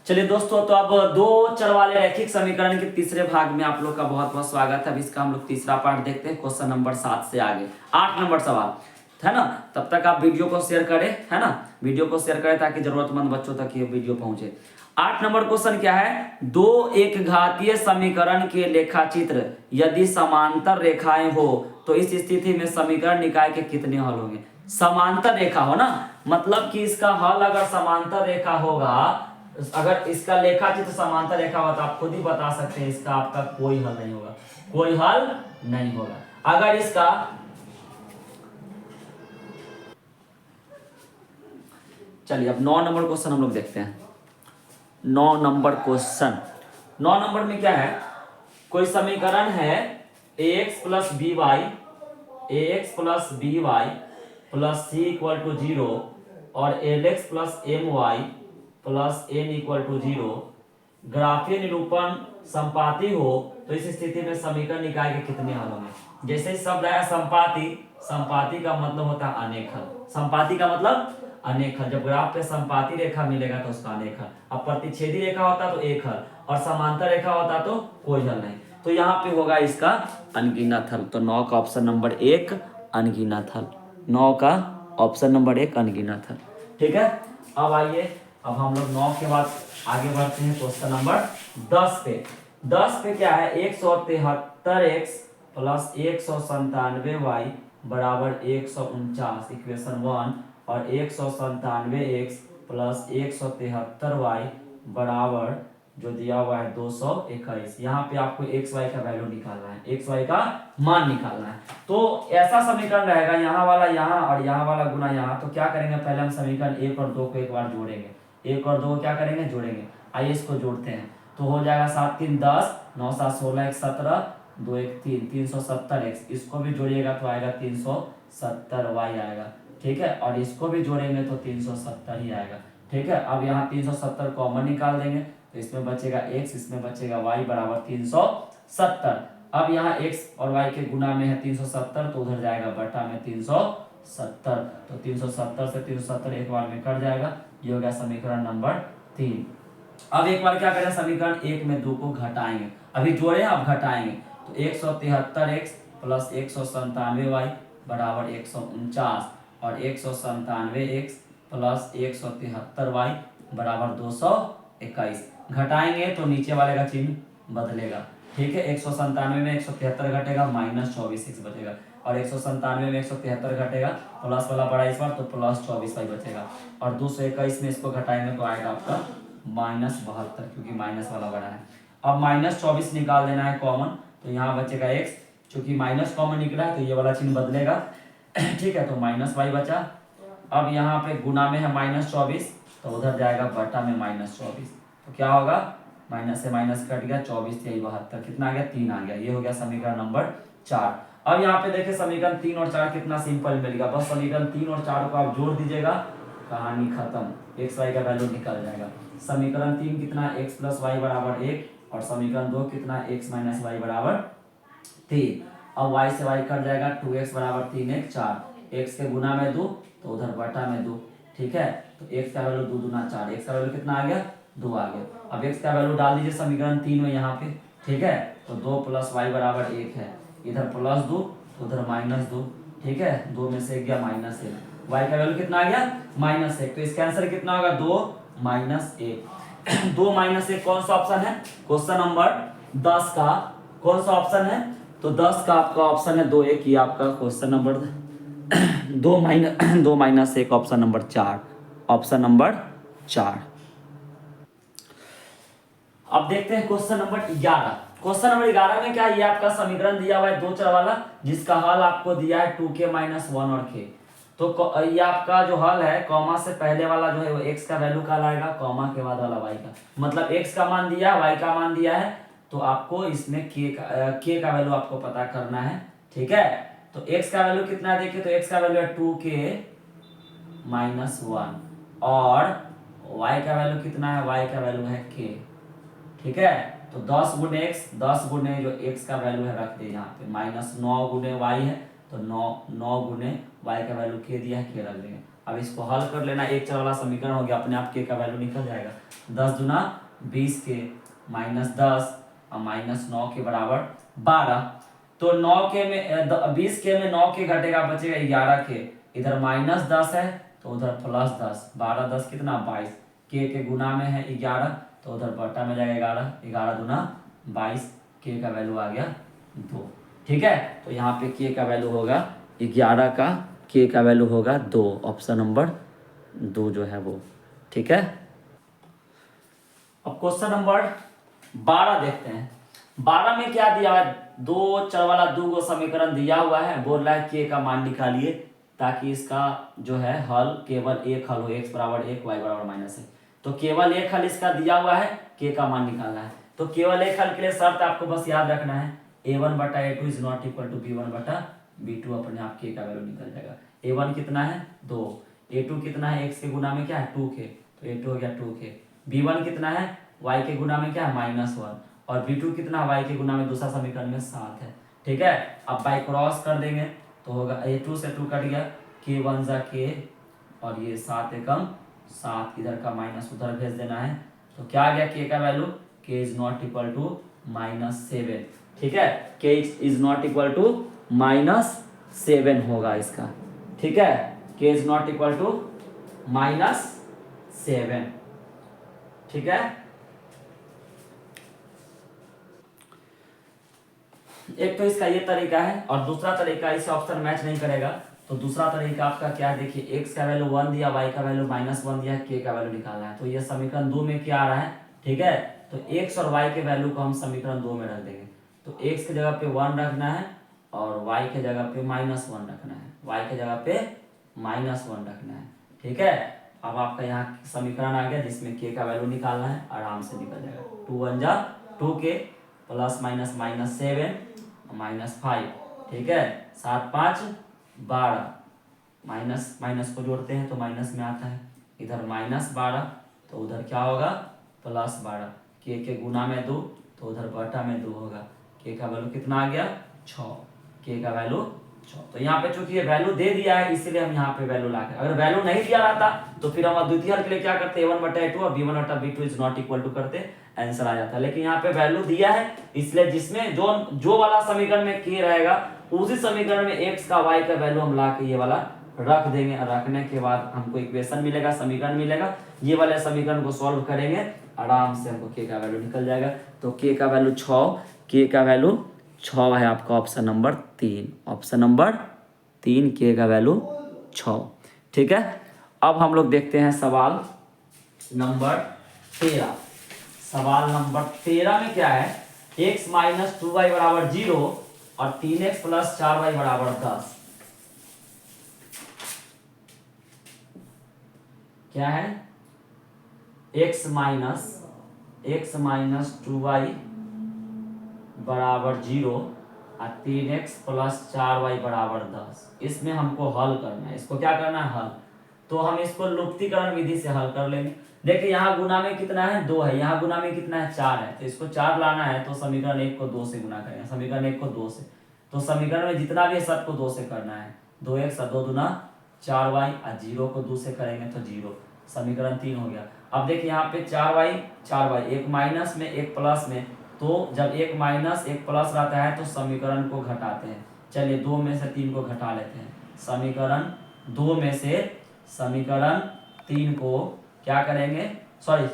चलिए दोस्तों, तो अब दो चर वाले रैखिक समीकरण के तीसरे भाग में आप लोग का बहुत बहुत स्वागत है। अब इसका हम लोग तीसरा पार्ट देखते हैं, क्वेश्चन नंबर 7 से आगे 8 नंबर सवाल है ना। तब तक आप वीडियो को शेयर करें, है ना, वीडियो को शेयर करें ताकि जरूरतमंद बच्चों तक ये वीडियो पहुंचे। 8 नंबर क्वेश्चन क्या है, दो एक घातीय समीकरण के लेखाचित्र यदि समांतर रेखाएं हो तो इस स्थिति में समीकरण निकाय के कितने हल होंगे। समांतर रेखा हो ना, मतलब कि इसका हल अगर समांतर रेखा होगा, अगर इसका लेखा चित्र समांतर रेखा हो तो आप खुद ही बता सकते हैं इसका आपका कोई हल नहीं होगा, कोई हल नहीं होगा। अगर इसका चलिए अब 9 नंबर क्वेश्चन हम लोग देखते हैं। 9 नंबर क्वेश्चन, 9 नंबर में क्या है, कोई समीकरण है ax plus B Y plus C equal to 0 और lx plus M Y plus N equal to 0 ग्राफीय निरूपण संपाती हो तो इस स्थिति में समीकरण निकाय के कितने हल होंगे। जैसे ही शब्द आया संपाती, संपाती का मतलब होता है अनेक हल। संपाती का मतलब अनेक हल। जब ग्राफ पे संपाती रेखा मिलेगा तो उसका अनेक हल। अब प्रतिच्छेदी रेखा होता तो एक हल और समांतर रेखा होता तो कोई हल नहीं। तो यहाँ पे होगा इसका अनगिनत हल। तो 9 का ऑप्शन नंबर 1 अनगिनत हल। 9 का ऑप्शन नंबर 1 अनगिनत हल। ठीक है, अब आइए, अब हम लोग 9 के बाद आगे बढ़ते हैं क्वेश्चन नंबर 10 पे। 10 पे क्या है, 173x प्लस 197y बराबर 149 इक्वेशन 1 और 197x प्लस 173y बराबर जो दिया हुआ है 221। यहाँ पे आपको एक्स वाई का वैल्यू निकालना है, एक्स वाई का मान निकालना है। तो ऐसा समीकरण रहेगा, यहाँ वाला यहाँ और यहाँ वाला गुना यहाँ। तो क्या करेंगे, पहले हम समीकरण 1 और 2 को एक बार जोड़ेंगे। 1 और 2 को क्या करेंगे, जोड़ेंगे। आइए इसको जोड़ते हैं, तो हो जाएगा 7 3 10, 9 7 16 1 17, 2 1 3, 370x। इसको भी जोड़िएगा तो आएगा 370y आएगा। ठीक है, और इसको भी जोड़ेंगे तो 370 ही आएगा। ठीक है, अब यहाँ 370 कॉमन निकाल देंगे तो इसमें बचेगा x, इसमें बचेगा y बराबर 370। अब यहाँ x और y के गुना में है 370 तो उधर जाएगा बटा में 370। तो 370 से 370 एक बार में कट जाएगा। ये हो गया समीकरण नंबर 3। अब एक बार क्या करें, समीकरण 1 में 2 को घटाएंगे। अभी जोड़े अब घटाएंगे तो 173x प्लस 197y बराबर 149 और 197x प्लस 173y बराबर 221। घटाएंगे तो नीचे वाले का चिन्ह बदलेगा। ठीक है, 197 में 173 घटेगा माइनस 24x बचेगा और 197 में 173 घटेगा, प्लस वाला बड़ा इस बार तो प्लस 24y बचेगा और 221 में इसको घटाएंगे तो आएगा आपका माइनस 72, क्योंकि माइनस वाला बड़ा है। अब माइनस 24 निकाल देना है कॉमन, तो यहाँ बचेगा x, चूंकि माइनस कॉमन निकला है तो ये वाला चिन्ह बदलेगा। ठीक है, तो माइनस y बचा। अब यहाँ पे गुना में है माइनस 24 तो उधर जाएगा बटा में माइनस 24। तो क्या होगा, माइनस से माइनस कट गया, 24 से 72, कितना आ गया, 3 आ गया। ये हो गया समीकरण नंबर 4। अब यहाँ पे देखिए समीकरण 3 और 4 कितना सिंपल मिलेगा। बस समीकरण 3 और 4 को आप जोड़ दीजिएगा, कहानी खत्म, एक्स वाई का वैल्यू निकल जाएगा। समीकरण 3 कितना, x प्लस वाई बराबर 1 और समीकरण 2 कितना, x माइनस वाई बराबर 3। अब y से y कट जाएगा, 2x बराबर 3 1 4, x के गुना में 2 तो उधर बटा में 2। ठीक है, तो x का वैल्यू 2 दूना 4, x का वैल्यू कितना आ गया, 2 आ गया। अब x का वैल्यू डाल दीजिए समीकरण 3 में यहाँ पे। ठीक है, तो 2 प्लस वाई बराबर 1 है, इधर प्लस 2 तो उधर माइनस 2। ठीक है, 2 में से 1 गया माइनस 1, y का वैल्यू कितना आ गया, माइनस 1। तो इसका आंसर कितना होगा, 2 माइनस 1। 2 माइनस 1 कौन सा ऑप्शन है, क्वेश्चन नंबर 10 का कौन सा ऑप्शन है, तो 10 का आपका ऑप्शन है 2 1, ये आपका question number 2 minus 1 option number 4, option number 4। अब देखते हैं क्वेश्चन नंबर 11। क्वेश्चन नंबर 11 में क्या है, ये आपका समीकरण दिया हुआ है दो चर वाला, जिसका हल आपको दिया है 2k माइनस 1 और k। तो ये आपका जो हल है, कॉमा से पहले वाला जो है वो x का वैल्यू कहलाएगा, कॉमा के बाद वाला y का, मतलब x का मान दिया है, y का मान दिया है, तो आपको इसमें k का वैल्यू आपको पता करना है। ठीक है, तो x का वैल्यू कितना है देखिए, तो x का वैल्यू है 2k माइनस 1 और y का वैल्यू कितना है, y का वैल्यू है k। ठीक है, तो 10 गुने x, 10 गुने जो x का वैल्यू है रख दे यहाँ पे, माइनस 9 गुने y है तो 9 गुने वाई का वैल्यू के दिया है, के रख देंगे। अब इसको हल कर लेना, एक चर वाला समीकरण हो गया, अपने आप के का वैल्यू निकल जाएगा। 10 दूना 20 के माइनस 10 और माइनस 9 के बराबर 12। तो 9 के में 20 के में 9 के घटेगा, बचेगा 11 के, इधर माइनस 10 है तो उधर प्लस 10, 12 10 कितना 22, के गुना में है 11 तो उधर बटा में जाएगा 11, 11 दूना 22, के का वैल्यू आ गया 2। ठीक है, तो यहाँ पे के का वैल्यू होगा 11 का, के का वैल्यू होगा 2, ऑप्शन नंबर 2 जो है वो। ठीक है, अब क्वेश्चन नंबर 12 देखते हैं। 12 में क्या दिया है, दो चर वाला दो गो समीकरण दिया हुआ है, बोल रहा है के का मान निकालिए ताकि इसका जो है हल केवल एक हल हो, x बराबर 1 y बराबर -1। तो केवल एक हल इसका दिया हुआ है, के का मान निकालना है। तो केवल एक हल के लिए शर्त आपको बस याद रखना है, a1 बटा a2 is not equal to b1 बटा b2, अपने आप के का वैल्यू निकल जाएगा। a1 कितना है 2, a2 कितना है x के गुना में क्या है 2 के, तो a2 हो गया 2 के, b1 कितना है y के गुना में क्या है -1, और b2 कितना y के गुना में दूसरा समीकरण में 7 है। ठीक है, अब बाई क्रॉस कर देंगे तो होगा a2 से 2 कट गया, k 1 जा k, और ये 7 एकम 7, इधर का माइनस उधर भेज देना है। तो क्या आ गया k का value, k is not equal to -7। ठीक है, k is not equal to -7 होगा इसका। ठीक है, k is not equal to -7। ठीक है, एक तो इसका ये तरीका है, और दूसरा तरीका इसे ऑप्शन मैच नहीं करेगा। तो दूसरा तरीका आपका क्या है, देखिए x का वैल्यू 1 दिया, y का वैल्यू -1 दिया, k का वैल्यू निकालना है। तो ये समीकरण 2 में क्या आ रहा है, ठीक है, तो x और y के वैल्यू को हम समीकरण 2 में रख देंगे। तो x की जगह पे 1 रखना है और y के जगह पे -1 रखना है, y के जगह पे -1 रखना है। ठीक है, अब आपका यहाँ समीकरण आ गया जिसमें k का वैल्यू निकालना है, आराम से निकल जाएगा। 2 1 जा 2k प्लस माइनस -7 -5। ठीक है, 7 5 12, माइनस माइनस को जोड़ते हैं तो माइनस में आता है, इधर -12 तो उधर क्या होगा +12, के गुना में 2 तो उधर बटा में 2 होगा। के का वैल्यू कितना आ गया 6, के का वैल्यू 6। तो यहाँ पे चूंकि ये वैल्यू दे दिया है इसलिए हम यहाँ पे वैल्यू ला के, अगर वैल्यू नहीं दिया रहता तो फिर हम द्वितीय हल के लिए क्या करते, a1 बटा a2 और b1 बटा b2 is not equal to करते, आंसर आ जाता है। लेकिन यहाँ पे वैल्यू दिया है इसलिए जिसमें जो वाला समीकरण में k रहेगा उसी समीकरण में x का y का वैल्यू हम ला के ये वाला रख देंगे, और रखने के बाद हमको इक्वेशन मिलेगा, समीकरण मिलेगा, ये वाले समीकरण को सॉल्व करेंगे, आराम से हमको k का वैल्यू निकल जाएगा। तो k का वैल्यू 6, k का वैल्यू 6 है आपका option number 3, option number 3 k का वैल्यू 6। ठीक है, अब हम लोग देखते हैं सवाल नंबर 13। सवाल नंबर 13 में क्या है, x - 2y बराबर 0 और 3x + 4y बराबर 10। क्या है, x - 2y बराबर 0 और 3x + 4y बराबर 10। इसमें हमको हल करना है, इसको क्या करना है हल। तो हम इसको लुप्तीकरण विधि से हल कर लेंगे। देखिए यहाँ गुना में कितना है 2 है, यहाँ गुना में कितना है 4 है, तो इसको 4 लाना है तो समीकरण 1 को 2 से गुना करेंगे, समीकरण 1 को 2 से, तो समीकरण में जितना भी है सबको 2 से करना है, 2x और 2 दूना 4y, और 0 को 2 से करेंगे तो 0, समीकरण 3 हो गया। अब देखिए यहाँ पे 4y, एक माइनस में एक प्लस में, तो जब एक माइनस एक प्लस रहता है तो समीकरण को घटाते हैं। चलिए 2 में से 3 को घटा लेते हैं, समीकरण 2 में से समीकरण 3 को क्या करेंगे, सॉरी,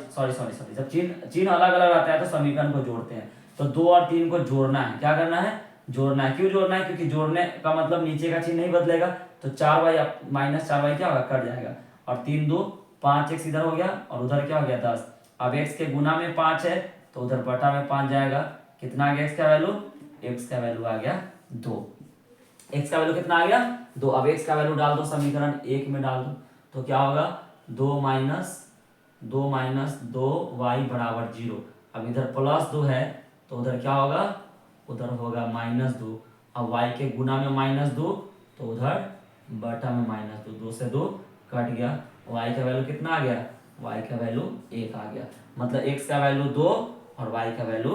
जब चिन्ह अलग अलग रहता है तो समीकरण को जोड़ते हैं। तो 2 और 3 को जोड़ना है, क्या करना है जोड़ना है। क्यों जोड़ना है, क्योंकि जोड़ने का मतलब नीचे का चिन्ह नहीं बदलेगा, तो 4y -4y क्या होगा कट जाएगा, और 3 2 5x इधर हो गया और उधर क्या हो गया 10। अब x के गुना में 5 है तो उधर बटा में 5 जाएगा, कितना आ गया x का वैल्यू, x का वैल्यू आ गया 2, x का वैल्यू कितना आ गया 2। अब x का वैल्यू डाल दो समीकरण 1 में डाल दो, तो क्या होगा 2 - 2y बराबर 0। अब इधर +2 है तो उधर क्या होगा, उधर होगा -2। अब y के गुना में -2 तो उधर बटा में -2, 2 से 2 कट गया, y का वैल्यू कितना आ गया, y का वैल्यू 1 आ गया। मतलब x का वैल्यू 2 और y का वैल्यू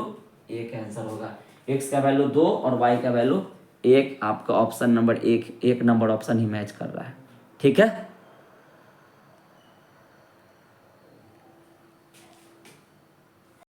1 आंसर होगा, x का वैल्यू 2 और y का वैल्यू एक आपका ऑप्शन नंबर एक नंबर ऑप्शन ही मैच कर रहा है। ठीक है।